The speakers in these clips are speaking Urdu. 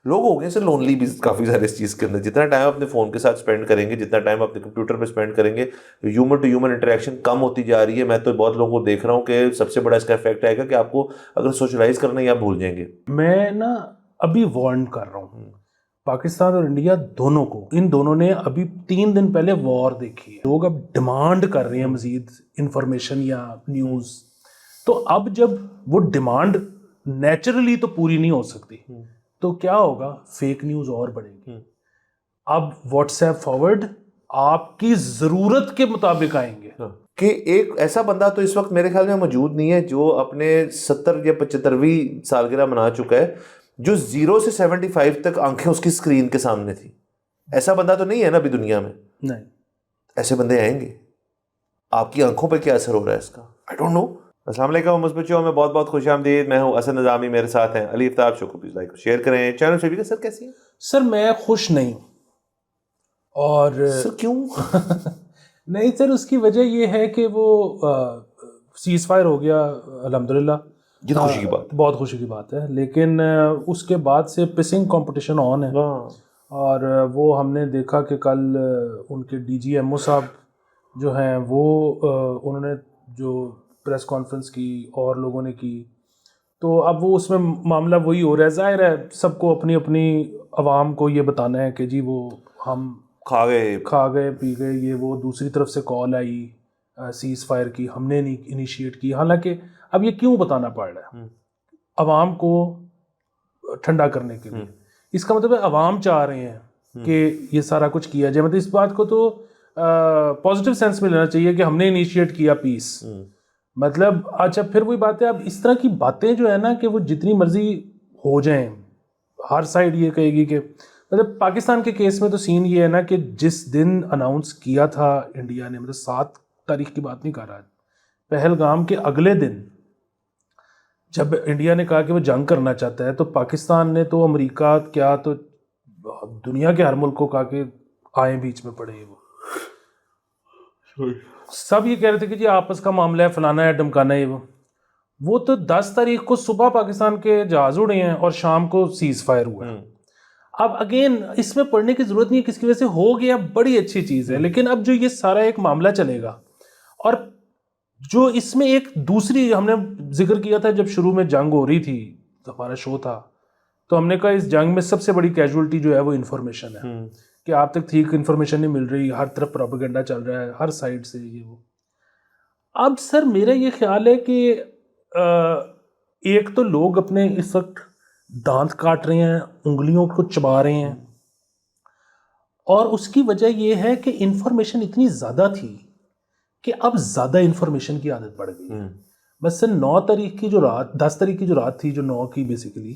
لوگ ہو گئے سر لونلی بھی کافی سارے اس چیز کے اندر. جتنا ٹائم اپنے فون کے ساتھ اسپینڈ کریں گے, جتنا ٹائم اپنے کمپیوٹر پہ اسپینڈ کریں گے, ہیومن ٹو ہیومن انٹریکشن کم ہوتی جا رہی ہے. میں تو بہت لوگوں کو دیکھ رہا ہوں کہ سب سے بڑا اس کا افیکٹ آئے گا کہ آپ کو اگر سوشلائز کرنا ہی آپ بھول جائیں گے. میں نا ابھی وارن کر رہا ہوں پاکستان اور انڈیا دونوں کو. ان دونوں نے ابھی 3 دن پہلے وار دیکھی ہے. لوگ اب ڈیمانڈ کر رہے ہیں مزید انفارمیشن یا نیوز. تو اب جب وہ ڈیمانڈ نیچرلی تو پوری نہیں ہو سکتی تو کیا ہوگا, فیک نیوز اور بڑھے گی. اب واٹس ایپ فارورڈ آپ کی ضرورت کے مطابق آئیں گے. کہ ایک ایسا بندہ تو اس وقت میرے خیال میں موجود نہیں ہے جو اپنے 70 یا 75ویں سالگرہ منا چکا ہے, جو 0 سے 75 تک آنکھیں اس کی اسکرین کے سامنے تھی. ایسا بندہ تو نہیں ہے نا ابھی دنیا میں. نہیں, ایسے بندے آئیں گے. آپ کی آنکھوں پہ کیا اثر ہو رہا ہے اس کا, آئی ڈونٹ نو. السلام علیکم مثبتوں میں بہت بہت خوش آمدید. میں ہوں اسد نظامی, میرے ساتھ ہیں علی افتاب. شو کو پلیز لائک شیئر کریں. چینل سے بھی سر کیسی ہیں؟ سر میں خوش نہیں ہوں. اور سر کیوں؟ نہیں سر, اس کی وجہ یہ ہے کہ وہ سیز فائر ہو گیا الحمدللہ, یہ تو خوشی کی بات, بہت خوشی کی بات ہے. لیکن اس کے بعد سے پسنگ کمپٹیشن آن ہے. اور وہ ہم نے دیکھا کہ کل ان کے ڈی جی ایم او صاحب جو ہیں وہ انہوں نے جو پریس کانفرنس کی اور لوگوں نے کی, تو اب وہ اس میں معاملہ وہی ہو رہا ہے. ظاہر ہے سب کو اپنی اپنی عوام کو یہ بتانا ہے کہ جی وہ ہم کھا گئے پی گئے. یہ وہ دوسری طرف سے کال آئی سیز فائر کی, ہم نے نہیں انیشیٹ کی. حالانکہ اب یہ کیوں بتانا پڑ رہا ہے عوام کو ٹھنڈا کرنے کے لیے. اس کا مطلب ہے عوام چاہ رہے ہیں کہ یہ سارا کچھ کیا جائے. مطلب اس بات کو تو پازیٹیو سینس میں لینا چاہیے کہ ہم نے انیشیٹ کیا پیس. مطلب اچھا پھر وہی بات ہے, اب اس طرح کی باتیں جو ہے نا کہ وہ جتنی مرضی ہو جائیں, ہر سائڈ یہ کہے گی کہ مطلب پاکستان کے کیس میں تو سین یہ ہے نا کہ جس دن اناؤنس کیا تھا انڈیا نے, مطلب 7 تاریخ کی بات نہیں کر رہا, پہلگام کے اگلے دن جب انڈیا نے کہا کہ وہ جنگ کرنا چاہتا ہے, تو پاکستان نے تو امریکہ کیا تو دنیا کے ہر ملک کو کہا کہ آئیں بیچ میں پڑے. وہ سب یہ کہہ رہے تھے کہ جی آپس کا معاملہ ہے, فلانا ہے, ڈمکانا ہے. وہ تو 10 تاریخ کو صبح پاکستان کے جہاز اڑے ہیں اور شام کو سیز فائر ہوا ہے. اب اگین اس میں پڑھنے کی ضرورت نہیں ہے, کس کی وجہ سے ہو گیا, بڑی اچھی چیز ہے. لیکن اب جو یہ سارا ایک معاملہ چلے گا, اور جو اس میں ایک دوسری ہم نے ذکر کیا تھا جب شروع میں جنگ ہو رہی تھی, ہمارا شو تھا, تو ہم نے کہا اس جنگ میں سب سے بڑی کیجولٹی جو ہے وہ انفارمیشن ہے, کہ آپ تک ٹھیک انفارمیشن نہیں مل رہی, ہر طرف پروپیگنڈا چل رہا ہے ہر سائڈ سے یہ وہ. اب سر میرا یہ خیال ہے کہ ایک تو لوگ اپنے اس وقت دانت کاٹ رہے ہیں, انگلیوں کو چبا رہے ہیں, اور اس کی وجہ یہ ہے کہ انفارمیشن اتنی زیادہ تھی کہ اب زیادہ انفارمیشن کی عادت پڑ گئی ہے. بس 9 تاریخ کی جو رات, 10 تاریخ کی جو رات تھی, جو 9 کی بیسیکلی,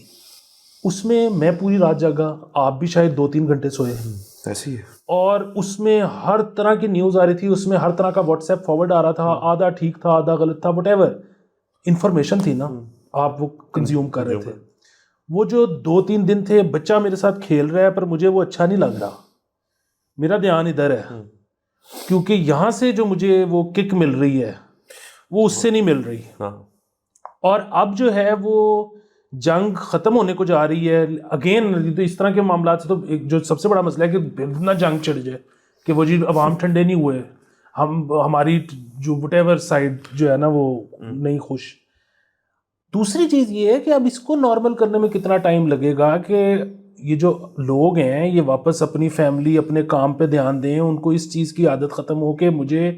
اس میں پوری رات جاگا, آپ بھی شاید 2-3 گھنٹے سوئے. ایسی ہے. اور اس میں ہر طرح کی نیوز آ رہی تھی, اس میں ہر طرح کا واٹس ایپ فارورڈ آ رہا تھا, آدھا ٹھیک تھا آدھا غلط تھا, وٹ ایور انفارمیشن تھی نا, آپ وہ کنزیوم کر رہے تھے. وہ جو 2-3 دن تھے, بچہ میرے ساتھ کھیل رہا ہے پر مجھے وہ اچھا نہیں لگ رہا, میرا دھیان ادھر ہے, کیونکہ یہاں سے جو مجھے وہ کک مل رہی ہے وہ اس سے نہیں مل رہی. اور اب جو ہے وہ جنگ ختم ہونے کو جا رہی ہے. اگین تو اس طرح کے معاملات سے تو ایک جو سب سے بڑا مسئلہ ہے کہ نہ جنگ چڑھ جائے, کہ وہ جی عوام ٹھنڈے نہیں ہوئے, ہماری جو وٹ ایور سائڈ جو ہے نا وہ نہیں خوش. دوسری چیز یہ ہے کہ اب اس کو نارمل کرنے میں کتنا ٹائم لگے گا کہ یہ جو لوگ ہیں یہ واپس اپنی فیملی اپنے کام پہ دھیان دیں, ان کو اس چیز کی عادت ختم ہو کہ مجھے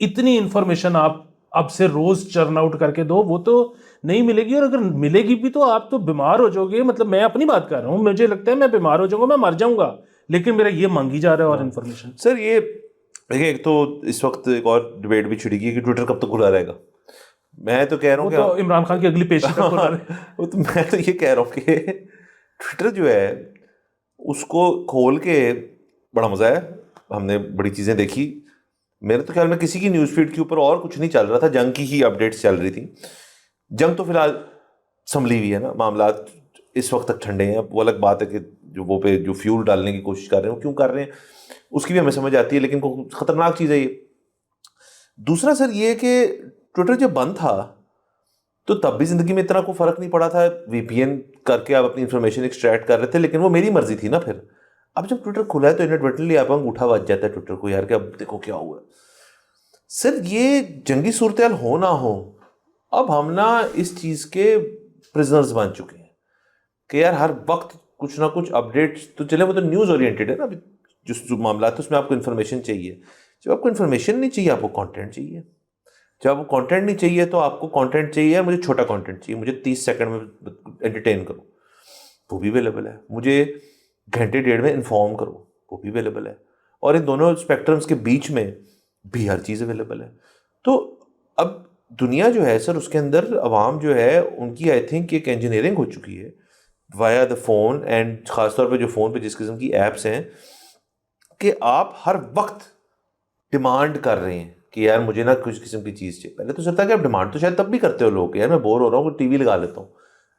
اتنی انفارمیشن آپ اب سے روز چرن آؤٹ کر کے دو, وہ تو نہیں ملے گی. اور اگر ملے گی بھی تو آپ تو بیمار ہو جاؤ گے. مطلب میں اپنی بات کر رہا ہوں, مجھے لگتا ہے میں بیمار ہو جاؤں گا, میں مر جاؤں گا, لیکن میرا یہ مانگی جا رہا ہے اور انفارمیشن. سر یہ دیکھیں, ایک تو اس وقت ایک اور ڈبیٹ بھی چھڑی گئی کہ ٹویٹر کب تک کھلا رہے گا. میں تو کہہ رہا ہوں کہ عمران خان کی اگلی پیشی تک کھلا رہے. میں تو یہ کہہ رہا ہوں کہ ٹویٹر جو ہے اس کو کھول کے بڑا مزہ ہے, ہم نے بڑی چیزیں دیکھی. میرے تو خیال میں کسی کی نیوز فیڈ کے اوپر اور کچھ نہیں چل رہا تھا, جنگ کی ہی اپڈیٹس چل رہی تھی. جنگ تو فی الحال سنبھلی ہوئی ہے نا, معاملات اس وقت تک ٹھنڈے ہیں. وہ الگ بات ہے کہ جو وہ پہ جو فیول ڈالنے کی کوشش کر رہے ہیں وہ کیوں کر رہے ہیں اس کی بھی ہمیں سمجھ آتی ہے, لیکن خطرناک چیز ہے یہ. دوسرا سر یہ کہ ٹویٹر جب بند تھا تو تب بھی زندگی میں اتنا کوئی فرق نہیں پڑا تھا, وی پی این کر کے آپ اپنی انفارمیشن ایکسٹریکٹ کر رہے تھے, لیکن وہ میری مرضی تھی نا. پھر اب جب ٹویٹر کھلا ہے تو انیڈورٹنٹلی آپ انگوٹھا بج جاتا ہے ٹویٹر کو, یار کہ اب دیکھو کیا ہوا. سر یہ جنگی صورتحال ہو نہ ہو, اب ہم نا اس چیز کے پرزنرز بن چکے ہیں کہ یار ہر وقت کچھ نہ کچھ اپڈیٹ تو چلے, وہ تو نیوز اورینٹیڈ ہے نا. جو معاملات ہے اس میں آپ کو انفارمیشن چاہیے. جب آپ کو انفارمیشن نہیں چاہیے, آپ کو کانٹینٹ چاہیے. جب آپ کو کانٹینٹ نہیں چاہیے تو آپ کو کانٹینٹ چاہیے, مجھے چھوٹا کانٹینٹ چاہیے, مجھے 30 سیکنڈ میں انٹرٹین کرو, وہ بھی اویلیبل ہے. مجھے گھنٹے ڈیڑھ میں انفارم کرو, وہ بھی اویلیبل ہے. اور ان دونوں اسپیکٹرمس کے بیچ میں بھی ہر چیز اویلیبل ہے. تو اب دنیا جو ہے سر, اس کے اندر عوام جو ہے ان کی آئی تھنک ایک انجینئرنگ ہو چکی ہے وایا دا فون, اینڈ خاص طور پہ جو فون پہ جس قسم کی ایپس ہیں کہ آپ ہر وقت ڈیمانڈ کر رہے ہیں کہ یار مجھے نا کچھ قسم کی چیز چاہیے. پہلے تو سر تھا کہ آپ ڈیمانڈ تو شاید تب بھی کرتے ہو لوگ, یار میں بور ہو رہا ہوں ٹی وی لگا لیتا ہوں,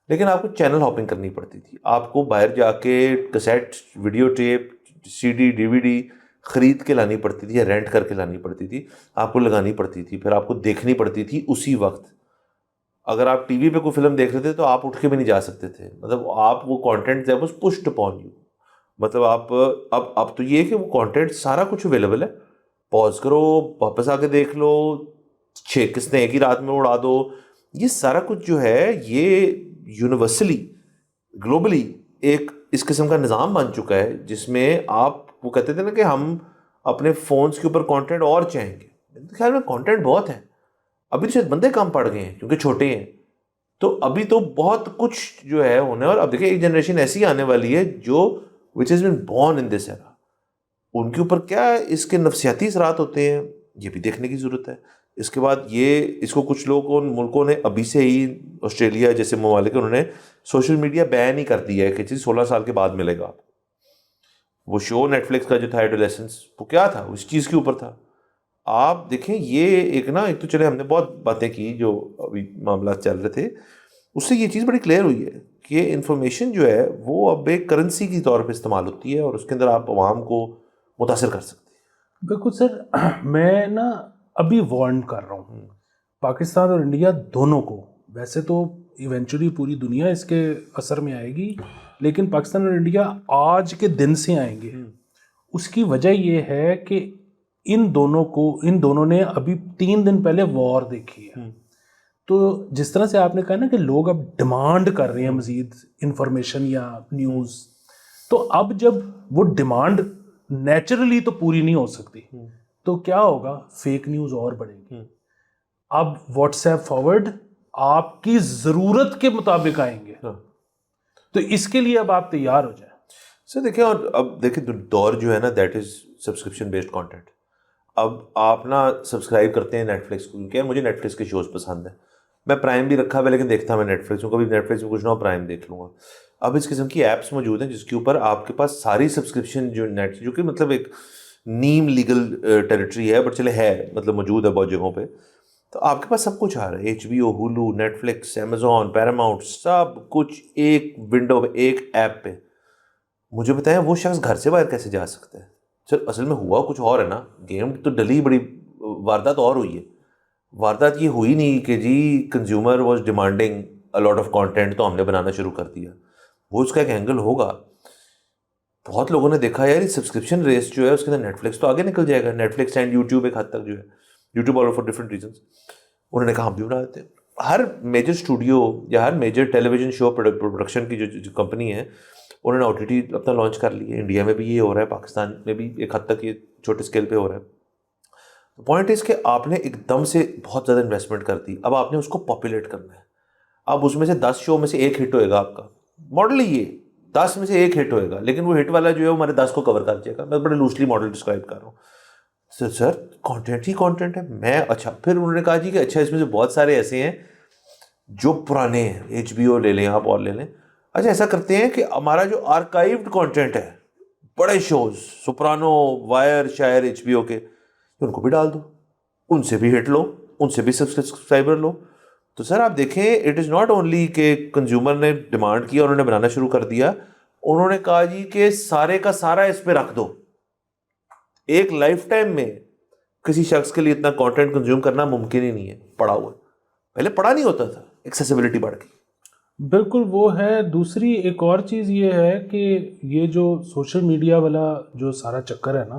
لیکن آپ کو چینل ہاپنگ کرنی پڑتی تھی. آپ کو باہر جا کے cassette, video tape, CD DVD, ڈی وی ڈی خرید کے لانی پڑتی تھی یا رینٹ کر کے لانی پڑتی تھی, آپ کو لگانی پڑتی تھی, پھر آپ کو دیکھنی پڑتی تھی اسی وقت. اگر آپ ٹی وی پہ کوئی فلم دیکھ رہے تھے تو آپ اٹھ کے بھی نہیں جا سکتے تھے, مطلب آپ وہ content was pushed upon you. مطلب آپ اب تو یہ ہے کہ وہ کانٹینٹ سارا کچھ اویلیبل ہے, پاز کرو واپس آ کے دیکھ لو, 6 قسطیں ایک ہی رات میں اڑا دو. یہ سارا کچھ جو ہے یہ یونیورسلی گلوبلی ایک اس قسم کا نظام بن چکا ہے جس میں آپ وہ کہتے تھے نا کہ ہم اپنے فونز کے اوپر کانٹینٹ اور چاہیں گے. خیال میں کانٹینٹ بہت ہے, ابھی تو شاید بندے کم پڑ گئے ہیں کیونکہ چھوٹے ہیں, تو ابھی تو بہت کچھ جو ہے ہونے. اور اب دیکھیں ایک جنریشن ایسی آنے والی ہے جو which has been born in this era, ان کے اوپر کیا اس کے نفسیاتی اثرات ہوتے ہیں یہ بھی دیکھنے کی ضرورت ہے. اس کے بعد یہ اس کو کچھ لوگوں ملکوں نے ابھی سے ہی, آسٹریلیا جیسے ممالک انہوں نے سوشل میڈیا بین ہی کر دیا ہے کہ چیز 16 سال کے بعد ملے گا. وہ شو نیٹ فلکس کا جو تھا ایڈولیسنس, وہ کیا تھا, اس چیز کے اوپر تھا. آپ دیکھیں یہ ایک نا, ایک تو چلے ہم نے بہت باتیں کی جو ابھی معاملات چل رہے تھے, اس سے یہ چیز بڑی کلیئر ہوئی ہے کہ انفارمیشن جو ہے وہ اب ایک کرنسی کی طور پہ استعمال ہوتی ہے اور اس کے اندر آپ عوام کو متاثر کر سکتے ہیں. بالکل سر, میں نا ابھی وارن کر رہا ہوں پاکستان اور انڈیا دونوں کو. ویسے تو ایونچولی پوری دنیا اس کے اثر میں آئے گی, لیکن پاکستان اور انڈیا آج کے دن سے آئیں گے. اس کی وجہ یہ ہے کہ ان دونوں نے ابھی 3 دن پہلے وار دیکھی ہے. تو جس طرح سے آپ نے کہا نا کہ لوگ اب ڈیمانڈ کر رہے ہیں مزید انفارمیشن یا نیوز, تو اب جب وہ ڈیمانڈ نیچرلی تو پوری نہیں ہو سکتی, تو کیا ہوگا, فیک نیوز اور بڑھے گی. اب واٹس ایپ فارورڈ آپ کی ضرورت کے مطابق آئیں گے, تو اس کے لیے اب آپ تیار ہو جائیں. سر دیکھیں, اور اب دیکھیں دور جو ہے نا that is subscription based content. اب آپ نا سبسکرائب کرتے ہیں نیٹ فلکس کو, کیونکہ مجھے نیٹ فلکس کے شوز پسند ہیں, میں پرائم بھی رکھا ہوا ہے لیکن دیکھتا میں نیٹ فلکس ہوں, کبھی نیٹ فلکس میں کچھ نہ ہو پرائم دیکھ لوں گا. اب اس قسم کی ایپس موجود ہیں جس کے اوپر آپ کے پاس ساری سبسکرپشن جو نیٹ, جو کہ مطلب ایک نیم لیگل ٹیریٹری ہے, بٹ چلے ہے, مطلب موجود ہے بہت جگہوں پہ, تو آپ کے پاس سب کچھ آ رہا ہے, HBO, Hulu, Netflix, Amazon, Paramount, سب کچھ ایک ونڈو پہ, ایک ایپ پہ. مجھے بتائیں وہ شخص گھر سے باہر کیسے جا سکتا ہے؟ سر اصل میں ہوا کچھ اور ہے نا, گیم تو ڈلی بڑی واردات اور ہوئی ہے. واردات یہ ہوئی نہیں کہ جی consumer was demanding a lot of content تو ہم نے بنانا شروع کر دیا. وہ اس کا ایک اینگل ہوگا. بہت لوگوں نے دیکھا یار سبسکرپشن ریس جو ہے اس کے اندر نیٹ فلکس تو آگے نکل جائے گا, نیٹ فلکس اینڈ یوٹیوب ایک حد تک جو ہے, YouTube all for different reasons. انہوں نے کہا ہم بھی بنا دیتے ہیں. ہر میجر اسٹوڈیو یا ہر میجر ٹیلی ویژن شو پروڈکشن کی جو کمپنی ہے انہوں نے OTT اپنا لانچ کر لی ہے. انڈیا میں بھی یہ ہو رہا ہے, پاکستان میں بھی ایک حد تک یہ چھوٹے اسکیل پہ ہو رہا ہے. پوائنٹ اس کہ آپ نے ایک دم سے بہت زیادہ انویسٹمنٹ کر دی, اب آپ نے اس کو پاپولیٹ کرنا ہے. اب اس میں سے 10 شو میں سے ایک ہٹ ہوئے گا, آپ کا ماڈل ہی یہ 10 میں سے ایک ہٹ ہوئے گا, لیکن وہ ہٹ والا جو ہے وہ ہمارے 10 کو کور کر جائے گا. میں بڑے لوسلی ماڈل ڈسکرائب کر رہا ہوں. سر کانٹینٹ ہی کانٹینٹ ہے. میں اچھا پھر انہوں نے کہا جی کہ اچھا اس میں سے بہت سارے ایسے ہیں جو پرانے ہیں, HBO لے لیں آپ اور لے لیں. اچھا ایسا کرتے ہیں کہ ہمارا جو آرکائیوڈ کانٹینٹ ہے, بڑے شوز, سپرانو, وائر, شاعر, HBO کے, ان کو بھی ڈال دو, ان سے بھی ہٹ لو, ان سے بھی سبسکرائبر لو. تو سر آپ دیکھیں اٹ از ناٹ اونلی کہ کنزیومر نے ڈیمانڈ کیا, انہوں نے بنانا شروع کر دیا, انہوں نے کہا جی کہ سارے کا سارا اس پہ رکھ دو. ایک لائف ٹائم میں کسی شخص کے لیے اتنا کانٹینٹ کنزیوم کرنا ممکن ہی نہیں ہے پڑا ہوا. پہلے پڑا نہیں ہوتا تھا, ایکسیسیبلٹی بڑھ گئی. بالکل وہ ہے. دوسری ایک اور چیز یہ ہے کہ یہ جو سوشل میڈیا والا جو سارا چکر ہے نا,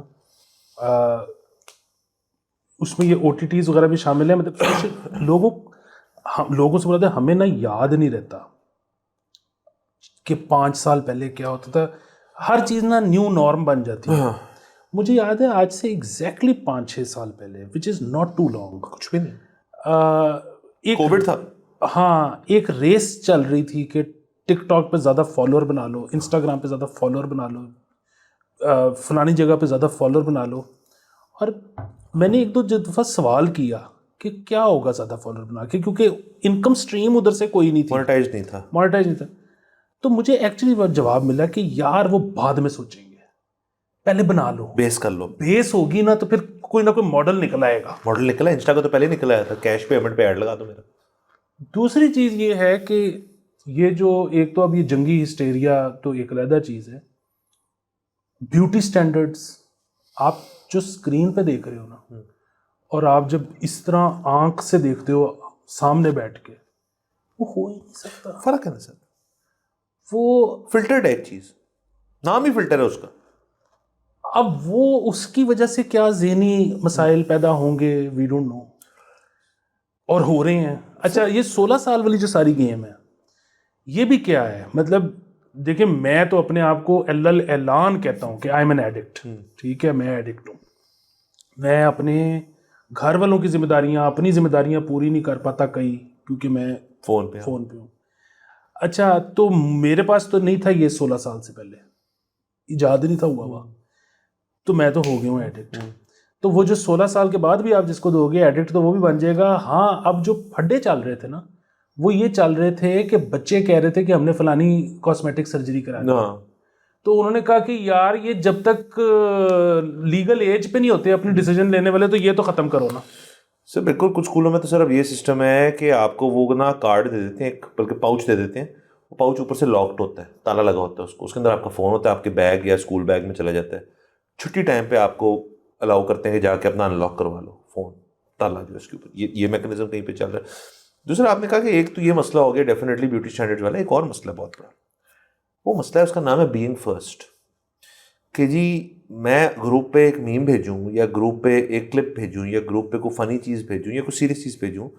اس میں یہ OTTs وغیرہ بھی شامل ہیں. مطلب لوگوں سے بولا تھا ہمیں نا یاد نہیں رہتا کہ 5 سال پہلے کیا ہوتا تھا. ہر چیز نا نیو نارم بن جاتی ہے. مجھے یاد ہے آج سے ایگزیکٹلی 5-6 سال پہلے, وچ از ناٹ ٹو لانگ, کچھ بھی نہیں, کووڈ تھا. ہاں, ایک ریس چل رہی تھی کہ ٹک ٹاک پہ زیادہ فالوور بنا لو, انسٹاگرام پہ زیادہ فالوور بنا لو, فلانی جگہ پہ زیادہ فالوور بنا لو. اور میں نے 1-2 دفعہ سوال کیا کہ کیا ہوگا زیادہ فالوور بنا کے, کیونکہ انکم سٹریم ادھر سے کوئی نہیں تھی, مونیٹائز نہیں تھا. تو مجھے ایکچولی جواب ملا کہ یار وہ بعد میں سوچیں گے, پہلے بنا لو, بیس کر لو. بیس ہوگی نا تو پھر کوئی نہ کوئی ماڈل نکل آئے گا. ماڈل نکلا, انسٹا کا تو پہلے نکل آیا تھا, کیش پیمنٹ پہ ایڈ لگا دو میرا. دوسری چیز یہ ہے کہ یہ جو ایک تو اب یہ جنگی ہسٹیریا تو ایک علیحدہ چیز ہے. بیوٹی سٹینڈرڈز آپ جو اسکرین پہ دیکھ رہے ہو نا, اور آپ جب اس طرح آنکھ سے دیکھتے ہو سامنے بیٹھ کے, وہ ہو ہی نہیں سکتا. فرق ہے نا سر, وہ فلٹرڈ ہے ایک چیز, نام ہی فلٹر ہے اس کا. اب وہ اس کی وجہ سے کیا ذہنی مسائل پیدا ہوں گے, وی ڈونٹ نو, اور ہو رہے ہیں. اچھا, یہ 16 سال والی جو ساری گیم ہے یہ بھی کیا ہے, مطلب دیکھیں میں تو اپنے آپ کو اعلان کہتا ہوں کہ آئی ایم این ایڈکٹ. ٹھیک ہے, میں ایڈکٹ ہوں. میں اپنے گھر والوں کی ذمہ داریاں, اپنی ذمہ داریاں پوری نہیں کر پاتا کئی, کیونکہ میں فون پہ ہوں. اچھا, تو میرے پاس تو نہیں تھا یہ 16 سال سے پہلے, ایجاد نہیں تھا ہوا, تو میں تو ہو گیا ہوں ایڈکٹ. تو وہ جو 16 سال کے بعد بھی آپ جس کو دو گے ایڈکٹ, تو وہ بھی بن جائے گا. ہاں, اب جو پھڈے چل رہے تھے نا, وہ یہ چل رہے تھے کہ بچے کہہ رہے تھے کہ ہم نے فلانی کاسمیٹک سرجری کرانی ہے, تو انہوں نے کہا کہ یار یہ جب تک لیگل ایج پہ نہیں ہوتے اپنی ڈیسیجن لینے والے, تو یہ تو ختم کرو نا. سر بالکل, کچھ اسکولوں میں تو سر اب یہ سسٹم ہے کہ آپ کو وہ نا کارڈ دے دیتے ہیں, بلکہ پاؤچ دے دیتے ہیں. وہ پاؤچ اوپر سے لاکڈ ہوتا ہے, تالا لگا ہوتا ہے اس کے اندر آپ کا فون ہوتا ہے, آپ کے بیگ یا اسکول بیگ میں چلا جاتا ہے. چھٹی ٹائم پہ آپ کو الاؤ کرتے ہیں کہ جا کے اپنا ان لاک کروا لو فون, تالا جو اس کے اوپر, یہ میکنزم کہیں پہ چل رہا ہے. دوسرا آپ نے کہا کہ ایک تو یہ مسئلہ ہو گیا ڈیفینیٹلی بیوٹی اسٹینڈرڈ والا, ایک اور مسئلہ بہت بڑا, وہ مسئلہ ہے اس کا نام ہے بینگ فرسٹ. کہ جی میں گروپ پہ ایک میم بھیجوں, یا گروپ پہ ایک کلپ بھیجوں, یا گروپ پہ کوئی فنی چیز بھیجوں, یا کوئی سیریس چیز بھیجوں,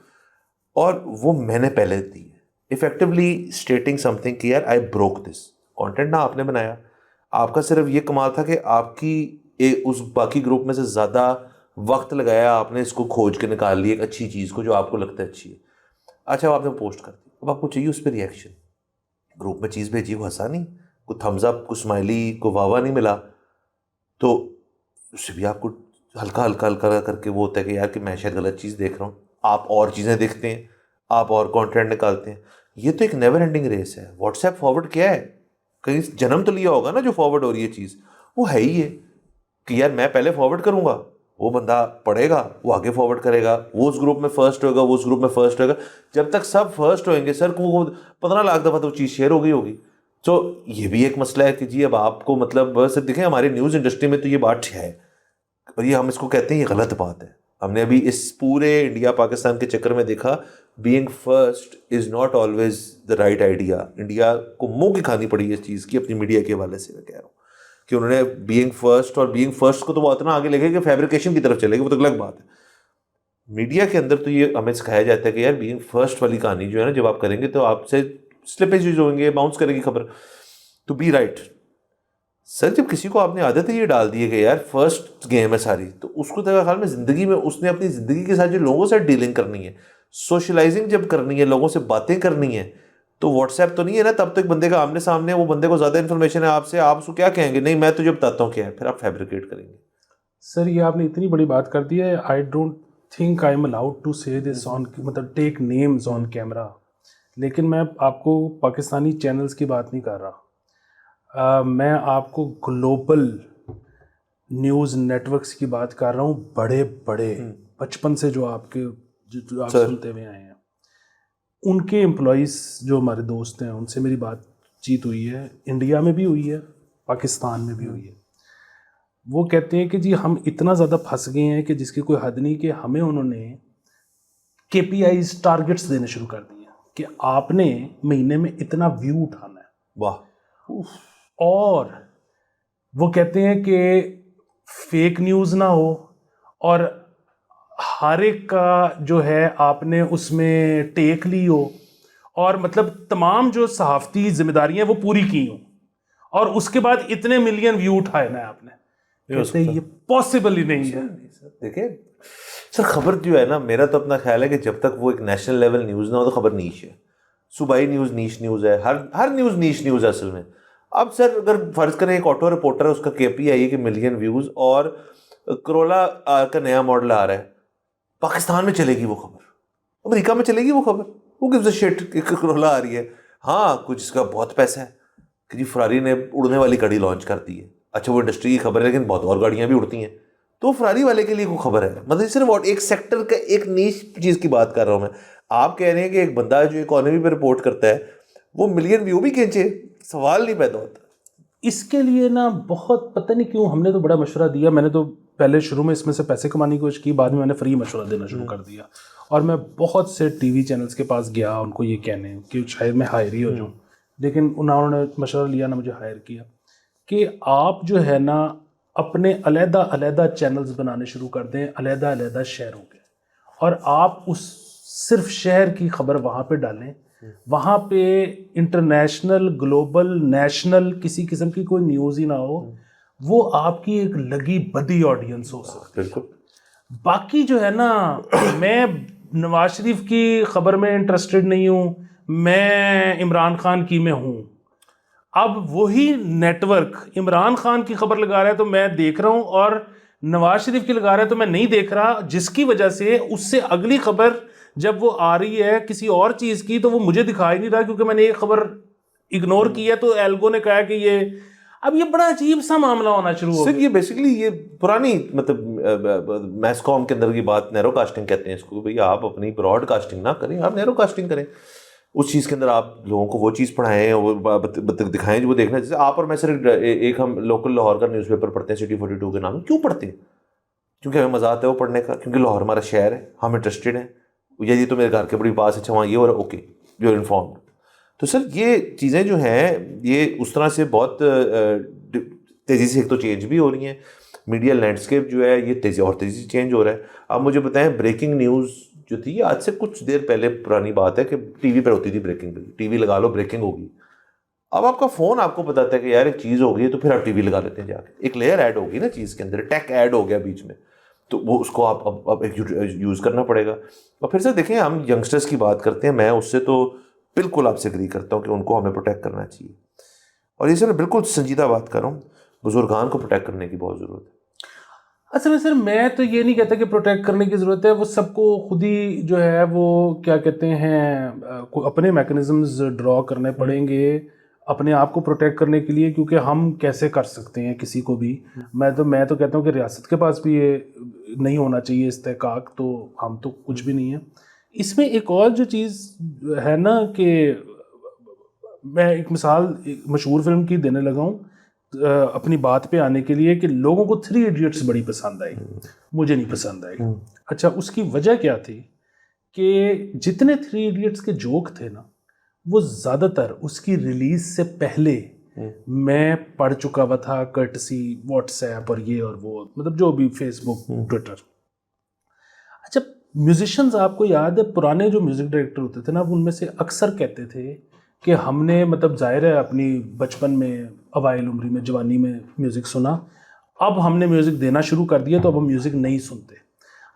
اور وہ میں نے پہلے دی ہے, افیکٹولی اسٹیٹنگ سم تھنگ کہ یار آئی بروک دس کانٹینٹ. نہ آپ نے بنایا, آپ کا صرف یہ کمال تھا کہ آپ کی اس باقی گروپ میں سے زیادہ وقت لگایا آپ نے اس کو کھوج کے نکال لی ایک اچھی چیز کو جو آپ کو لگتا ہے اچھی ہے. اچھا, آپ نے پوسٹ کر دی, اب آپ کو چاہیے اس پہ ریئیکشن. گروپ میں چیز بھیجی, وہ ہنسا نہیں, کوئی تھمز اپ, کوئی اسمائلی, کوئی واہ واہ نہیں ملا, تو اس سے بھی آپ کو ہلکا ہلکا کر کے وہ ہوتا ہے کہ یار کہ میں شاید غلط چیز دیکھ رہا ہوں. آپ اور چیزیں دیکھتے ہیں, آپ اور کانٹینٹ نکالتے ہیں. یہ تو ایک نیور اینڈنگ ریس ہے. واٹس ایپ فارورڈ کیا ہے, کہیں جنم تو لیا ہوگا نا جو فارورڈ ہو رہی ہے چیز, وہ ہے ہی ہے کہ یار میں پہلے فارورڈ کروں گا, وہ بندہ پڑھے گا, وہ آگے فارورڈ کرے گا, وہ اس گروپ میں فرسٹ ہوگا, وہ اس گروپ میں فرسٹ ہوگا. جب تک سب فرسٹ ہوئیں گے سر, کو 15 لاکھ دفعہ تو چیز شیئر ہو گئی ہوگی. تو یہ بھی ایک مسئلہ ہے کہ جی اب آپ کو مطلب سر دیکھیں ہماری نیوز انڈسٹری میں تو یہ بات ہے, اور یہ ہم اس کو کہتے ہیں یہ غلط بات ہے. ہم نے ابھی اس پورے انڈیا پاکستان کے چکر میں دیکھا being first is not always the right idea. India کو منہ کی کھانی پڑی اس چیز کی اپنی میڈیا کے حوالے سے. میں کہہ رہا ہوں کہ انہوں نے بینگ فرسٹ, اور بینگ فرسٹ کو تو وہ اتنا آگے لے گئے کہ فیبریکیشن کی طرف چلے گئے, وہ تو الگ بات ہے. میڈیا کے اندر تو یہ ہمیں سکھایا جاتا ہے کہ یار بینگ فرسٹ والی کہانی جو ہے نا, جب آپ کریں گے تو آپ سے سلپیجز ہوئیں گے, باؤنس کرے گی خبر, ٹو بی رائٹ. سر جب کسی کو آپ نے عادت یہ ڈال دی ہے کہ یار فرسٹ گیم ہے ساری, تو اس کو میرے خیال میں زندگی میں اس نے اپنی زندگی کے ساتھ جو لوگوں سے ڈیلنگ کرنی ہے, سوشلائزنگ جب کرنی ہے, لوگوں سے باتیں کرنی ہے, تو واٹس ایپ تو نہیں ہے نا. تب تک بندے کا آمنے سامنے, وہ بندے کو زیادہ انفارمیشن ہے آپ سے, آپ اس کو کیا کہیں گے, نہیں میں تجھے بتاتا ہوں کیا ہے, پھر آپ فیبریکیٹ کریں گے. سر یہ آپ نے اتنی بڑی بات کر دی ہے, I don't think I'm allowed to say this آن, مطلب ٹیک نیمز آن کیمرا. لیکن میں آپ کو پاکستانی چینلز کی بات نہیں کر رہا, میں آپ کو گلوبل نیوز نیٹ ورکس کی بات کر رہا ہوں. بڑے بڑے بچپن سے جو آپ کے جو آپ سنتے ہوئے آئے ہیں, ان کے امپلائیز جو ہمارے دوست ہیں, ان سے میری بات چیت ہوئی ہے, انڈیا میں بھی ہوئی ہے, پاکستان میں بھی ہوئی ہے. وہ کہتے ہیں کہ جی ہم اتنا زیادہ پھنس گئے ہیں کہ جس کی کوئی حد نہیں, کہ ہمیں انہوں نے KPIs ٹارگٹس دینے شروع کر دیے ہیں. کہ آپ نے مہینے میں اتنا ویو اٹھانا ہے. واہ. اور وہ کہتے ہیں کہ فیک نیوز نہ ہو اور ہر ایک کا جو ہے آپ نے اس میں ٹیک لی ہو, اور مطلب تمام جو صحافتی ذمہ داریاں وہ پوری کی ہوں, اور اس کے بعد اتنے ملین ویو اٹھائے نا آپ نے. کہتے ہیں یہ پاسبل ہی نہیں ہے. دیکھیں سر, خبر جو ہے نا, میرا تو اپنا خیال ہے کہ جب تک وہ ایک نیشنل لیول نیوز نہ ہو تو خبر نیش ہے. صوبائی نیوز نیش نیوز ہے, ہر نیوز نیش نیوز ہے اصل میں. اب سر اگر فرض کریں ایک آٹو رپورٹر ہے, اس کا KPI ہے کہ ملین ویوز, اور کرولا کا نیا ماڈل آ رہا ہے, پاکستان میں چلے گی وہ خبر, امریکہ میں چلے گی وہ خبر, وہ gives a shit کہ کرولا آ رہی ہے. ہاں کچھ اس کا بہت پیسہ ہے کہ جی فراری نے اڑنے والی گاڑی لانچ کر دی ہے. اچھا وہ انڈسٹری کی خبر ہے, لیکن بہت اور گاڑیاں بھی اڑتی ہیں, تو فراری والے کے لیے کوئی خبر ہے. مطلب صرف ایک سیکٹر کا ایک نیش چیز کی بات کر رہا ہوں میں. آپ کہہ رہے ہیں کہ ایک بندہ جو اکانومی پہ رپورٹ کرتا ہے وہ ملین ویو بھی کھینچے, سوال نہیں پیدا ہوتا. اس کے لیے نا بہت پتہ نہیں کیوں ہم نے تو بڑا مشورہ دیا. میں نے تو پہلے شروع میں اس میں سے پیسے کمانے کی کوشش کی, بعد میں نے فری مشورہ دینا شروع کر دیا, اور میں بہت سے ٹی وی چینلز کے پاس گیا ان کو یہ کہنے کہ شاید میں ہائر ہی ہو جاؤں, لیکن انہوں نے مشورہ لیا نا, مجھے ہائر کیا کہ آپ جو ہے نا اپنے علیحدہ علیحدہ چینلز بنانے شروع کر دیں علیحدہ علیحدہ شہروں کے, اور آپ اس صرف شہر کی خبر وہاں پہ ڈالیں. وہاں پہ انٹرنیشنل گلوبل نیشنل کسی قسم کی کوئی نیوز ہی نہ ہو, وہ آپ کی ایک لگی بدی آڈینس ہو سکتی ہے. باقی جو ہے نا, میں نواز شریف کی خبر میں انٹرسٹڈ نہیں ہوں, میں عمران خان کی میں ہوں. اب وہی نیٹ ورک عمران خان کی خبر لگا رہا ہے تو میں دیکھ رہا ہوں, اور نواز شریف کی لگا رہا ہے تو میں نہیں دیکھ رہا, جس کی وجہ سے اس سے اگلی خبر جب وہ آ رہی ہے کسی اور چیز کی تو وہ مجھے دکھائی نہیں رہا, کیونکہ میں نے ایک خبر اگنور کی ہے تو ایلگو نے کہا کہ یہ, اب یہ بڑا عجیب سا معاملہ ہونا شروع ہو گیا. یہ بیسیکلی یہ پرانی مطلب میس کام کے اندر کی بات, نیرو کاسٹنگ کہتے ہیں اس کو. بھئی آپ اپنی براڈ کاسٹنگ نہ کریں, آپ نیرو کاسٹنگ کریں. اس چیز کے اندر آپ لوگوں کو وہ چیز پڑھائیں, وہ دکھائیں جو وہ دیکھنا. جیسے آپ اور میں صرف ایک ہم لوکل لاہور کا نیوز پیپر پڑھتے ہیں, City 42 کے نام. کیوں پڑھتے ہیں؟ کیونکہ ہمیں مزہ آتا ہے وہ پڑھنے کا, کیونکہ لاہور ہمارا شہر ہے, ہم انٹرسٹڈ ہیں. یا یہ تو میرے گھر کے بڑی پاس ہے, اچھا وہاں یہ ہو رہا ہے, اوکے یو آر انفارمڈ. تو سر یہ چیزیں جو ہیں یہ اس طرح سے بہت تیزی سے ایک تو چینج بھی ہو رہی ہیں. میڈیا لینڈسکیپ جو ہے یہ تیزی سے چینج ہو رہا ہے. آپ مجھے بتائیں, بریکنگ نیوز جو تھی یہ آج سے کچھ دیر پہلے پرانی بات ہے کہ ٹی وی پر ہوتی تھی بریکنگ پہ, ٹی وی لگا لو بریکنگ ہوگی. اب آپ کا فون آپ کو بتاتا ہے کہ یار ایک چیز ہو گئی ہے, تو پھر آپ ٹی وی لگا لیتے ہیں جا کے. ایک لیئر ایڈ ہوگی نا چیز کے اندر, ٹیک ایڈ ہو گیا بیچ میں, تو وہ اس کو آپ اب یوز کرنا پڑے گا. اور پھر سے دیکھیں ہم ینگسٹرز کی بات کرتے ہیں, میں اس سے تو بالکل آپ سے اگری کرتا ہوں کہ ان کو ہمیں پروٹیکٹ کرنا چاہیے. اور یہ سر بالکل سنجیدہ بات کر رہا ہوں, بزرگان کو پروٹیکٹ کرنے کی بہت ضرورت ہے. اصل میں سر میں تو یہ نہیں کہتا کہ پروٹیکٹ کرنے کی ضرورت ہے, وہ سب کو خود ہی جو ہے وہ کیا کہتے ہیں اپنے میکنزمز ڈرا کرنے پڑیں گے اپنے آپ کو پروٹیکٹ کرنے کے لیے, کیونکہ ہم کیسے کر سکتے ہیں کسی کو بھی. میں تو کہتا ہوں کہ ریاست کے پاس بھی یہ نہیں ہونا چاہیے استحقاق, تو ہم تو کچھ بھی نہیں ہیں. اس میں ایک اور جو چیز ہے نا کہ میں ایک مثال مشہور فلم کی دینے لگا ہوں اپنی بات پہ آنے کے لیے, کہ لوگوں کو 3 ایڈیٹس بڑی پسند آئی, مجھے نہیں پسند آئی. اچھا اس کی وجہ کیا تھی کہ جتنے 3 ایڈیٹس کے جوک تھے نا, وہ زیادہ تر اس کی ریلیز سے پہلے میں پڑھ چکا ہوا تھا, کرٹسی واٹس ایپ اور یہ اور وہ, مطلب جو بھی فیس بک ٹویٹر. اچھا میوزیشنز آپ کو یاد ہے پرانے جو میوزک ڈائریکٹر ہوتے تھے نا, ان میں سے اکثر کہتے تھے کہ ہم نے مطلب ظاہر ہے اپنی بچپن میں اوائل عمری میں جوانی میں میوزک سنا, اب ہم نے میوزک دینا شروع کر دیا تو اب ہم میوزک نہیں سنتے.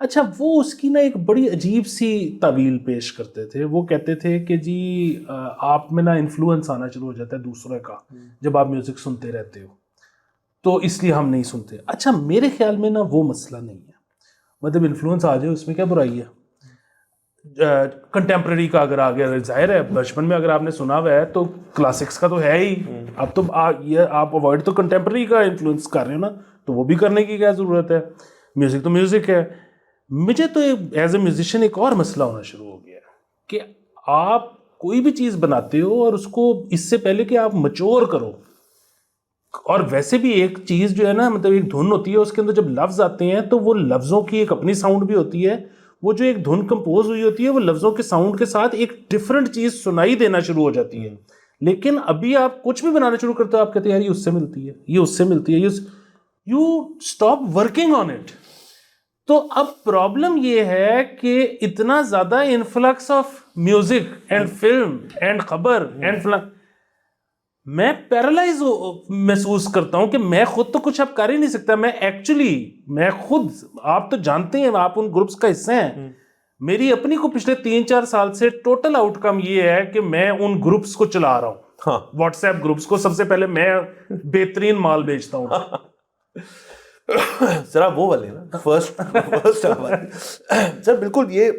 اچھا وہ اس کی نا ایک بڑی عجیب سی تعویل پیش کرتے تھے. وہ کہتے تھے کہ جی آپ میں نا انفلوئنس آنا شروع ہو جاتا ہے دوسرے کا جب آپ میوزک سنتے رہتے ہو, تو اس لیے ہم نہیں سنتے. اچھا میرے خیال میں نا وہ مسئلہ نہیں ہے, مطلب انفلوئنس آ جائے اس میں کیا برائی ہے. کنٹمپرری کا اگر آ گیا, ظاہر ہے بچپن میں اگر آپ نے سنا ہوا ہے تو کلاسکس کا تو ہے ہی, اب تو یہ آپ اوائڈ تو کنٹمپرری کا انفلوئنس کر رہے ہو نا, تو وہ بھی کرنے کی کیا ضرورت ہے, میوزک تو میوزک ہے. مجھے تو ایز اے میوزیشین ایک اور مسئلہ ہونا شروع ہو گیا کہ آپ کوئی بھی چیز بناتے ہو اور اس کو اس سے پہلے کہ آپ میچور کرو, اور ویسے بھی ایک چیز جو ہے نا مطلب ایک دھن ہوتی ہے, اس کے اندر جب لفظ آتے ہیں تو وہ لفظوں کی ایک اپنی ساؤنڈ بھی ہوتی ہے, وہ جو ایک دھن کمپوز ہوئی ہوتی ہے وہ لفظوں کے ساؤنڈ کے ساتھ ایک ڈفرنٹ چیز سنائی دینا شروع ہو جاتی ہے. لیکن ابھی آپ کچھ بھی بنانا شروع کرتے ہو آپ کہتے ہیں یار یہ اس سے ملتی ہے, یہ اس سے ملتی ہے, you stop working on it. تو اب پرابلم یہ ہے کہ اتنا زیادہ influx of music and film and خبر اینڈ میں پیرالائز محسوس کرتا ہوں کہ میں خود تو کچھ اب کر ہی نہیں سکتا. میں خود, آپ تو جانتے ہیں, آپ ان گروپس کا حصہ ہیں. میری اپنی کو پچھلے 3-4 سال سے ٹوٹل آؤٹ کم یہ ہے کہ میں ان گروپس کو چلا رہا ہوں, واٹس ایپ گروپس کو. سب سے پہلے میں بہترین مال بیچتا ہوں. سر آپ وہ والے نا فرسٹ سر بالکل. یہ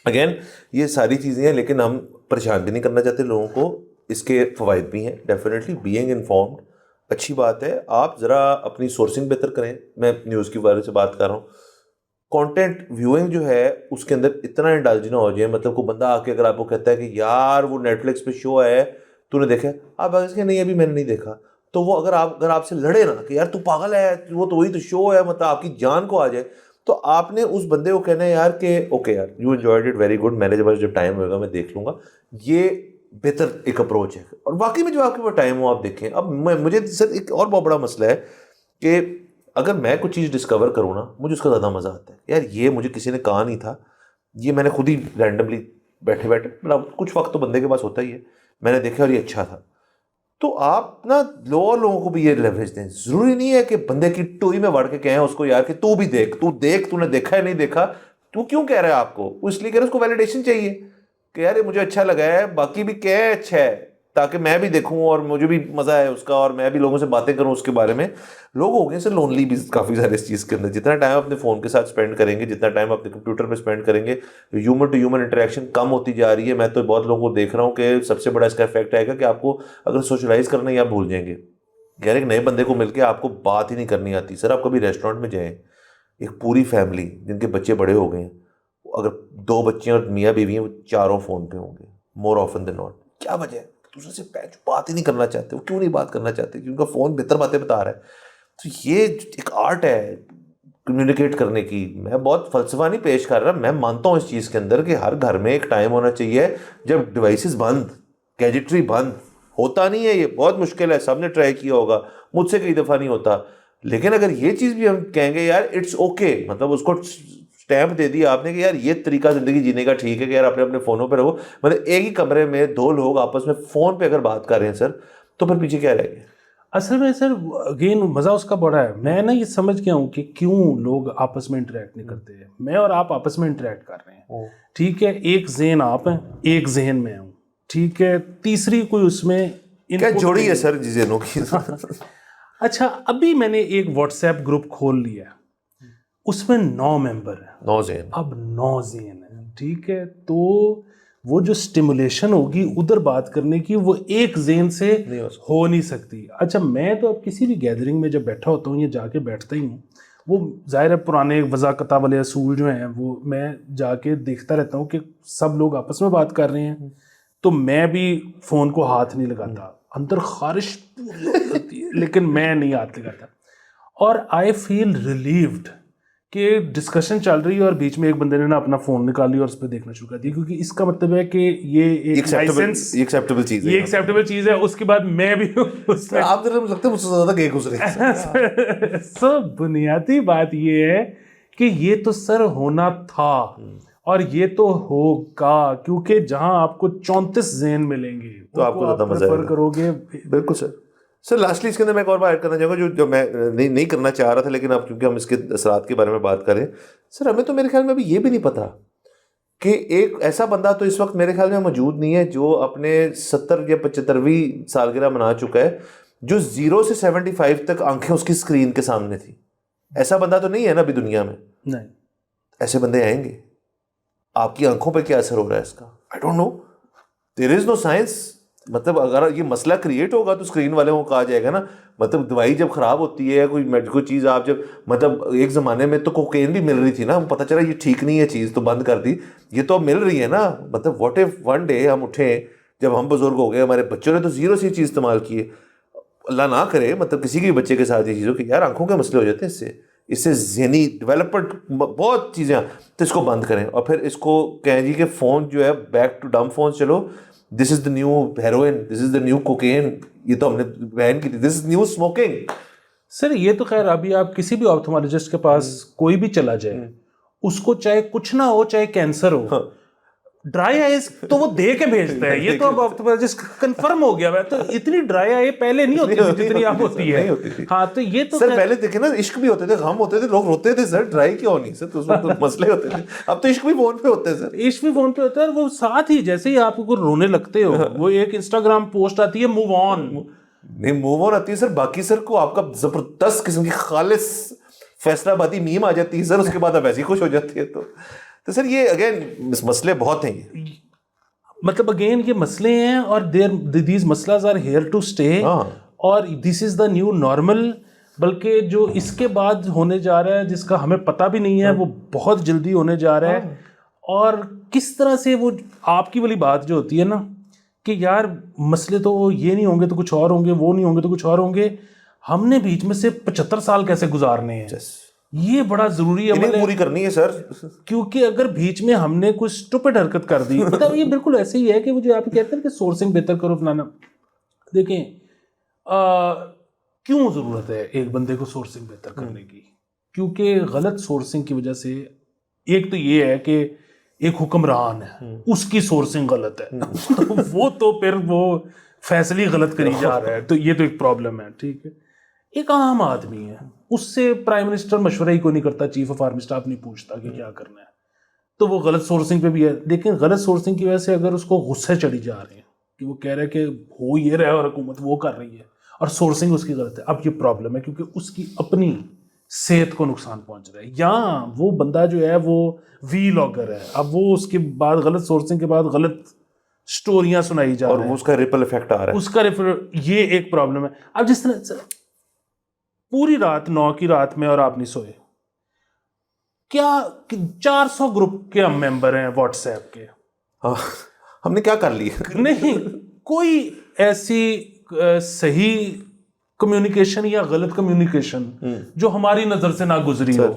اگین یہ ساری چیزیں ہیں, لیکن ہم پریشان بھی نہیں کرنا چاہتے لوگوں کو. اس کے فوائد بھی ہیں ڈیفینیٹلی. بینگ انفارمڈ اچھی بات ہے. آپ ذرا اپنی سورسنگ بہتر کریں. میں نیوز کے بارے سے بات کر رہا ہوں. کانٹینٹ ویوئنگ جو ہے اس کے اندر اتنا انڈلج نہ ہو جائے. مطلب کوئی بندہ آ کے اگر آپ کو کہتا ہے کہ یار وہ نیٹ فلکس پہ شو ہے تو نے دیکھا, آپ آگے کہ نہیں ابھی میں نے نہیں دیکھا, تو وہ اگر آپ سے لڑے نا کہ یار تو پاگل ہے, وہ تو وہی تو شو ہے, مطلب آپ کی جان کو آ جائے, تو آپ نے اس بندے کو کہنا ہے یار کہ اوکے یار you enjoyed it very good, میں نے جب ٹائم ہوگا میں دیکھ لوں گا. یہ بہتر ایک اپروچ ہے. اور واقعی میں جو آپ کے پاس ٹائم ہو آپ دیکھیں. اب مجھے سر ایک اور بہت بڑا مسئلہ ہے کہ اگر میں کچھ چیز ڈسکور کروں نا مجھے اس کا زیادہ مزہ آتا ہے. یار یہ مجھے کسی نے کہا نہیں تھا, یہ میں نے خود ہی رینڈملی بیٹھے مطلب کچھ وقت تو بندے کے پاس ہوتا ہی ہے, میں نے دیکھا اور یہ اچھا تھا. تو آپ نا لوگوں کو بھی یہ لیوریج دیں. ضروری نہیں ہے کہ بندے کی ٹوئی میں وڑ کے کہیں اس کو یار کہ تو بھی دیکھ, تو نے دیکھا ہے نہیں دیکھا, تو کیوں کہہ رہا ہے آپ کو. وہ اس لیے کہ اس کو ویلیڈیشن چاہیے کہ یار یہ مجھے اچھا لگا ہے, باقی بھی کہیں اچھا ہے, تاکہ میں بھی دیکھوں اور مجھے بھی مزہ ہے اس کا, اور میں بھی لوگوں سے باتیں کروں اس کے بارے میں. لوگ ہو گئے سر لونلی بھی کافی سارے اس چیز کے اندر. جتنا ٹائم اپنے فون کے ساتھ اسپینڈ کریں گے, جتنا ٹائم اپنے کمپیوٹر پہ اسپینڈ کریں گے, ہیومن ٹو ہیومن انٹریکشن کم ہوتی جا رہی ہے. میں تو بہت لوگوں کو دیکھ رہا ہوں کہ سب سے بڑا اس کا افیکٹ آئے گا کہ آپ کو اگر سوشلائز کرنا ہی آپ بھول جائیں گے. یار ایک نئے بندے کو مل کے آپ کو بات ہی نہیں کرنی آتی. سر آپ کبھی ریسٹورینٹ میں جائیں, ایک پوری فیملی جن کے بچے بڑے ہو گئے ہیں, اگر 2 بچے اور میاں بیوی ہیں, وہ چاروں فون پہ ہوں گے مور آفن دین ناٹ. کیا وجہ ہے؟ دوسرے سے بات ہی نہیں کرنا چاہتے. وہ کیوں نہیں بات کرنا چاہتے؟ کیونکہ ان کا فون بہتر باتیں بتا رہا ہے. تو یہ ایک آرٹ ہے کمیونیکیٹ کرنے کی. میں بہت فلسفہ نہیں پیش کر رہا, میں مانتا ہوں اس چیز کے اندر کہ ہر گھر میں ایک ٹائم ہونا چاہیے جب ڈیوائسز بند, گیجٹری بند. ہوتا نہیں ہے, یہ بہت مشکل ہے, سب نے ٹرائی کیا ہوگا, مجھ سے کئی دفعہ نہیں ہوتا. لیکن اگر یہ چیز بھی ہم کہیں گے یار اٹس اوکے, مطلب اس کو اسٹیمپ دے دیا آپ نے کہ یار یہ طریقہ زندگی جینے کا ٹھیک ہے کہ یار اپنے فونوں پہ رہو. مطلب ایک ہی کمرے میں 2 لوگ آپس میں فون پہ اگر بات کر رہے ہیں سر, تو پھر پیچھے کیا رہ گیا؟ اصل میں سر اگین مزہ اس کا بڑا ہے. میں نا یہ سمجھ گیا ہوں کہ کیوں لوگ آپس میں انٹریکٹ نہیں کرتے ہیں. میں اور آپ آپس میں انٹریکٹ کر رہے ہیں, ٹھیک ہے, ایک ذہن آپ ہیں, ایک ذہن میں ہوں, ٹھیک ہے, تیسری کوئی اس میں کیا جوڑی ہے سر ذہنوں کی. اچھا ابھی میں نے ایک واٹس ایپ گروپ کھول لیا, اس میں 9 ممبر ہیں, 9 ذہن, اب 9 ذہن ہیں, ٹھیک ہے. تو وہ جو سٹیمولیشن ہوگی ادھر بات کرنے کی وہ ایک ذہن سے ہو نہیں سکتی. اچھا میں تو اب کسی بھی گیدرنگ میں جب بیٹھا ہوتا ہوں یا جا کے بیٹھتا ہی ہوں, وہ ظاہر ہے پرانے وضاقتہ والے اصول جو ہیں وہ میں جا کے دیکھتا رہتا ہوں کہ سب لوگ آپس میں بات کر رہے ہیں, تو میں بھی فون کو ہاتھ نہیں لگاتا. اندر خارش پوری ہوتی ہے لیکن میں نہیں ہاتھ لگاتا. اور آئی فیل ریلیوڈ کہ ڈسکشن چل رہی ہے اور بیچ میں ایک بندے نے نا اپنا فون نکال لیا اور اس پہ دیکھنا شروع کر دیا, کیونکہ اس کا مطلب ہے کہ یہ ایک لائسنس, یہ ایکسیپٹیبل چیز ہے. اس کے بعد میں بھی اس میں آپ لگتا ہے مجھ سے زیادہ گئے گزرے. سب بنیادی بات یہ ہے کہ یہ تو سر ہونا تھا اور یہ تو ہوگا, کیونکہ جہاں آپ کو 34 ذہن ملیں گے تو آپ کو زیادہ مزہ کرو گے. بالکل سر. سر لاسٹلی اس کے اندر میں ایک اور بات ایڈ کرنا چاہوں گا جو میں نہیں کرنا چاہ رہا تھا, لیکن اب کیونکہ ہم اس کے اثرات کے بارے میں بات کریں, سر ہمیں تو میرے خیال میں ابھی یہ بھی نہیں پتا کہ ایک ایسا بندہ تو اس وقت میرے خیال میں موجود نہیں ہے جو اپنے 70 یا 75ویں سالگرہ منا چکا ہے, جو 0 سے 75 تک آنکھیں اس کی اسکرین کے سامنے تھی. ایسا بندہ تو نہیں ہے نا ابھی دنیا میں. نہیں, ایسے بندے آئیں گے. آپ کی آنکھوں پہ کیا اثر ہو رہا ہے اس کا, I don't know, there is know science. مطلب اگر یہ مسئلہ کریٹ ہوگا تو اسکرین والوں کو کہا جائے گا نا, مطلب دوائی جب خراب ہوتی ہے کوئی میڈیکل چیز, آپ جب مطلب ایک زمانے میں تو کوکین بھی مل رہی تھی نا, پتہ چلا یہ ٹھیک نہیں ہے چیز تو بند کر دی, یہ تو اب مل رہی ہے نا. مطلب واٹ اف ون ڈے ہم اٹھیں, جب ہم بزرگ ہو گئے, ہمارے بچوں نے تو 0 سے چیز استعمال کی ہے, اللہ نہ کرے مطلب کسی کے بچے کے ساتھ یہ چیز ہو کہ یار آنکھوں کے مسئلے ہو جاتے ہیں اس سے, اس سے ذہنی ڈیولپمنٹ بہت چیزیں، تو اس کو بند کریں اور پھر اس کو کہیں جی کہ فون جو ہے بیک ٹو ڈم فون چلو، this is the new heroin, this is the new cocaine, یہ تو ہم نے بین کی تھی، دس از نیو اسموکنگ. سر یہ تو خیر ابھی آپ کسی بھی آپتھالمولوجسٹ کے پاس کوئی بھی چلا جائے، اس کو چاہے کچھ نہ ہو چاہے کینسر ہو، ڈرائی آئیز تو وہ دے کے بھیجتا ہے. یہ تو اب آپتھالمولوجسٹ کنفرم ہو گیا ہے. تو اتنی ڈرائی آئی پہلے نہیں ہوتی تھی جتنی اب ہوتی ہے. ہاں تو یہ تو سر پہلے دیکھیں نا، عشق بھی ہوتے تھے، غم ہوتے تھے، لوگ روتے تھے، سر ڈرائی کیوں نہیں سر، تو اس وقت مسئلے ہوتے تھے. اب تو عشق بھی فون پہ ہوتے ہیں سر، عشق بھی فون پہ ہوتا ہے. اور وہ ساتھ ہی جیسے ہی آپ کو رونے لگتے ہو، وہ ایک انسٹاگرام پوسٹ آتی ہے موو آن. نہیں موو آن آتی ہے سر، باقی سر کو آپ کا زبردست قسم کی خالص فیصلہ بادی میم آ جاتی ہے سر، اس کے بعد آپ ایسے ہی خوش ہو جاتی ہے. تو سر یہ اگین مسئلے بہت ہیں، یہ مطلب اگین یہ مسئلے ہیں اور دیز مسئلہز آر ہیئر ٹو اسٹے، اور this is the new normal. بلکہ جو اس کے بعد ہونے جا رہا ہے جس کا ہمیں پتہ بھی نہیں ہے، وہ بہت جلدی ہونے جا رہا ہے. اور کس طرح سے وہ آپ کی والی بات جو ہوتی ہے نا کہ یار مسئلے تو یہ نہیں ہوں گے تو کچھ اور ہوں گے، وہ نہیں ہوں گے تو کچھ اور ہوں گے، ہم نے بیچ میں سے 75 سال کیسے گزارنے ہیں، یہ بڑا ضروری ہے پوری کرنی ہے سر. کیونکہ اگر بیچ میں ہم نے کوئی اسٹوپڈ حرکت کر دی، مطلب یہ بالکل ایسے ہی ہے کہ وہ جو آپ کہتے ہیں کہ سورسنگ بہتر کرو فلانا. دیکھیں کیوں ضرورت ہے ایک بندے کو سورسنگ بہتر کرنے کی؟ کیونکہ غلط سورسنگ کی وجہ سے ایک تو یہ ہے کہ ایک حکمران ہے، اس کی سورسنگ غلط ہے، وہ تو پھر وہ فیصلے غلط کری جا رہا ہے، تو یہ تو ایک پرابلم ہے. ٹھیک ہے، ایک عام آدمی ہے، اس سے پرائم منسٹر مشورہ ہی کوئی نہیں کرتا، چیف آف آرمی اسٹاف نہیں پوچھتا کہ کیا کرنا ہے، تو وہ غلط سورسنگ پہ بھی ہے. لیکن غلط سورسنگ کی وجہ سے اگر اس کو غصے چڑھی جا رہے ہیں کہ وہ کہہ رہے کہ ہو یہ رہا ہے اور حکومت وہ کر رہی ہے اور سورسنگ اس کی غلط ہے، اب یہ پرابلم ہے کیونکہ اس کی اپنی صحت کو نقصان پہنچ رہا ہے. یا وہ بندہ جو ہے وہ وی لاگر ہے، اب وہ اس کے بعد غلط سورسنگ کے بعد غلط سٹوریاں سنائی جا رہی ہیں، اور اس کا ریپل ایفیکٹ آ رہا ہے، اس کا یہ ایک پرابلم ہے. اب جس طرح پوری رات 9 کی رات میں اور آپ نہیں سوئے، کیا 400 گروپ کے ہم ممبر ہیں واٹس ایپ کے، ہم نے کیا کر لیا؟ نہیں کوئی ایسی صحیح کمیونیکیشن یا غلط کمیونیکیشن جو ہماری نظر سے نہ گزری ہو.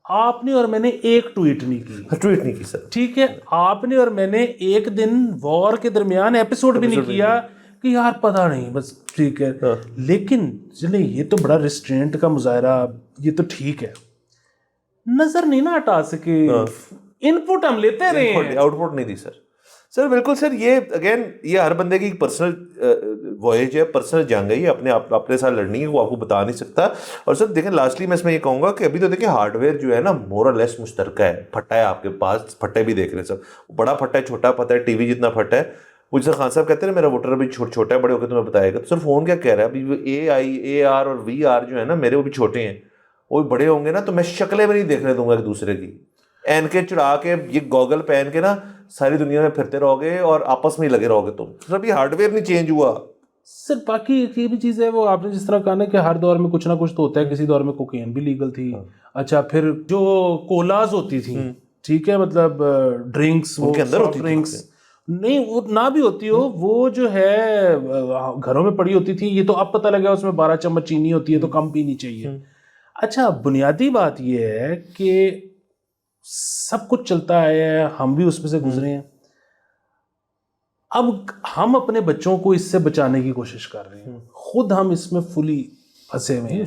آپ نے اور میں نے ایک ٹویٹ نہیں کی سر. ٹھیک ہے، آپ نے اور میں نے ایک دن وار کے درمیان ایپیسوڈ بھی نہیں کیا کہ یار پتہ نہیں بس ٹھیک ہے. لیکن چلیں یہ تو بڑا ریسٹرینٹ کا مظاہرہ، یہ تو ٹھیک ہے، نظر نہیں نہ ہٹا سکے، ان پٹ ہم لیتے رہے ہیں، آؤٹ پٹ نہیں دی سر. سر بالکل سر، یہ اگین یہ ہر بندے کی پرسنل وائج ہے، پرسنل جنگ ہے، یہ اپنے ساتھ لڑنی ہے، وہ آپ کو بتا نہیں سکتا. اور سر دیکھیں لاسٹلی میں اس میں یہ کہوں گا کہ ابھی تو دیکھیں ہارڈ ویئر جو ہے نا مور اور لیس مشترکہ ہے. پھٹا ہے آپ کے پاس، پھٹے بھی دیکھ رہے ہیں سب، بڑا پھٹا ہے، چھوٹا پھٹا ہے، ٹی وی جتنا پھٹا ہے. وہ جیسے خان صاحب کہتے ہیں میرا ووٹر ابھی چھوٹا ہے، بڑے ہو کے تمہیں بتائے گا. تو سر فون کیا کہہ رہا ہے ابھی اے آئی اے آر اور وی آر جو ہے نا میرے، وہ بھی چھوٹے ہیں، وہ بھی بڑے ہوں گے نا تو میں شکلیں بھی نہیں دیکھنے دوں گا ایک دوسرے کی. این کے چڑھا کے یہ گوگل پہن کے نا ساری دنیا میں پھرتے رہو گے اور آپس میں ہی لگے رہو گے تم. سر ابھی ہارڈ ویئر نہیں چینج ہوا سر. باقی یہ بھی چیز ہے، وہ آپ نے جس طرح کہا نا کہ ہر دور میں کچھ نہ کچھ تو ہوتا ہے. کسی دور میں کوکین بھی لیگل تھی. اچھا پھر جو کولاز ہوتی تھی، ٹھیک ہے، مطلب ڈرنکس، وہ سافٹ ڈرنکس نہیں، وہ نہ بھی ہوتی ہو، وہ جو ہے گھروں میں پڑی ہوتی تھی. یہ تو اب پتہ لگا اس میں 12 چمچ چینی ہوتی ہے تو کم پینی چاہیے. اچھا بنیادی بات یہ ہے کہ سب کچھ چلتا ہے، ہم بھی اس میں سے گزرے ہیں. اب ہم اپنے بچوں کو اس سے بچانے کی کوشش کر رہے ہیں، خود ہم اس میں فلی پھنسے ہوئے ہیں.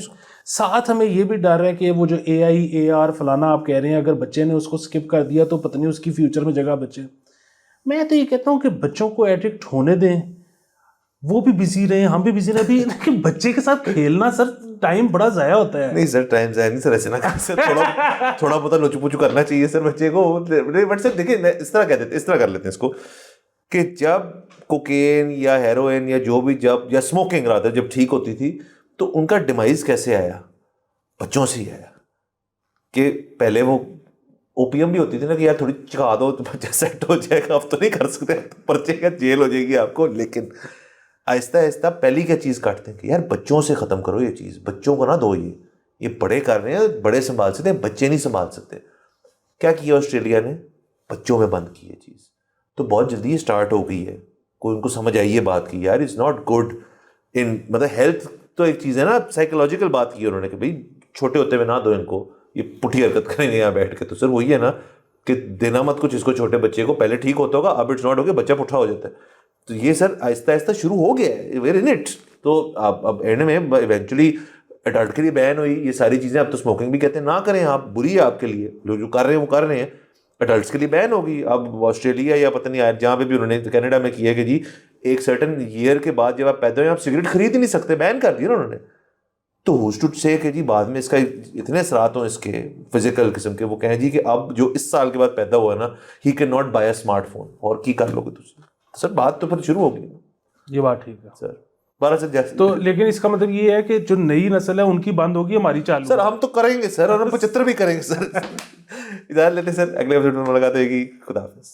ساتھ ہمیں یہ بھی ڈر ہے کہ وہ جو اے آئی اے آر فلانا آپ کہہ رہے ہیں، اگر بچے نے اس کو سکپ کر دیا تو پتہ نہیں اس کی فیوچر میں جگہ بچے. میں تو یہ کہتا ہوں کہ بچوں کو ایڈکٹ ہونے دیں، وہ بھی بزی رہے، ہم بھی بزی رہے. ابھی لیکن بچے کے ساتھ کھیلنا سر ٹائم بڑا ضائع ہوتا ہے. نہیں سر ٹائم ضائع نہیں سر، ایسے نہ سر، تھوڑا بہت لوچو پوچو کرنا چاہیے سر بچے کو. بٹ سر دیکھیں اس طرح کہتے ہیں، اس طرح کر لیتے ہیں اس کو کہ جب کوکین یا ہیروئن یا جو بھی جب یا اسموکنگ رادر جب ٹھیک ہوتی تھی تو ان کا ڈیمائز کیسے آیا؟ بچوں سے ہی آیا. کہ پہلے وہ اوپیم بھی ہوتی تھی نا کہ یار تھوڑی چکھا دو تو بچہ سیٹ ہو جائے گا. اب تو نہیں کر سکتے، پرچے کا جیل ہو جائے گی آپ کو. لیکن آہستہ آہستہ پہلی کیا چیز کاٹتے ہیں کہ یار بچوں سے ختم کرو یہ چیز، بچوں کو نہ دو. یہ بڑے کر رہے ہیں، بڑے سنبھال سکتے ہیں، بچے نہیں سنبھال سکتے. کیا کیا آسٹریلیا نے؟ بچوں میں بند کی یہ چیز. تو بہت جلدی یہ اسٹارٹ ہو گئی ہے. کوئی ان کو سمجھ آئی یہ بات کی یار اٹس ناٹ گڈ ان، مطلب ہیلتھ تو ایک چیز ہے نا، سائیکولوجیکل بات کی انہوں نے کہ بھائی چھوٹے ہوتے ہوئے نہ دو ان کو, یہ پٹھی حرکت کریں گے یہاں بیٹھ کے. تو سر وہی ہے نا کہ دینا مت کچھ اس کو چھوٹے بچے کو, پہلے ٹھیک ہوتا ہوگا, اب اٹس ناٹ ہو گیا, بچہ پٹھا ہو جاتا ہے. تو یہ سر آہستہ آہستہ شروع ہو گیا ہے, ویئر ان اٹ. تو اب اینڈ میں ایونچولی اڈلٹ کے لیے بین ہوئی یہ ساری چیزیں. اب تو اسموکنگ بھی کہتے ہیں نہ کریں آپ, بری ہے آپ کے لیے, جو کر رہے ہیں وہ کر رہے ہیں. اڈلٹس کے لیے بین ہوگی. اب آسٹریلیا یا پتہ نہیں جہاں پہ بھی انہوں نے کینیڈا میں کیا کہ جی ایک سرٹن ایئر کے بعد جب آپ پیدا ہوئے آپ سگریٹ خرید ہی نہیں سکتے, بین کر دیا نا انہوں نے. تو ہوز ٹو سے کہ جی بعد میں اس کا اتنے اثرات ہوں اس کے فزیکل قسم کے, وہ کہیں جی کہ اب جو اس سال کے بعد پیدا ہوا ہے نا he can not by a smart phone, اور کی کر لو گے تجھے. سر بات تو پھر شروع ہوگی. یہ بات ٹھیک ہے سر 12 سے جیسے تو, لیکن اس کا مطلب یہ ہے کہ جو نئی نسل ہے ان کی بند ہوگی, ہماری چالو. سر ہم تو کریں گے سر, اور ہم 75 بھی کریں گے سر. اجازت لیتے سر, اگلے ایپیسوڈ میں ملاقات ہوگی. خدا حافظ.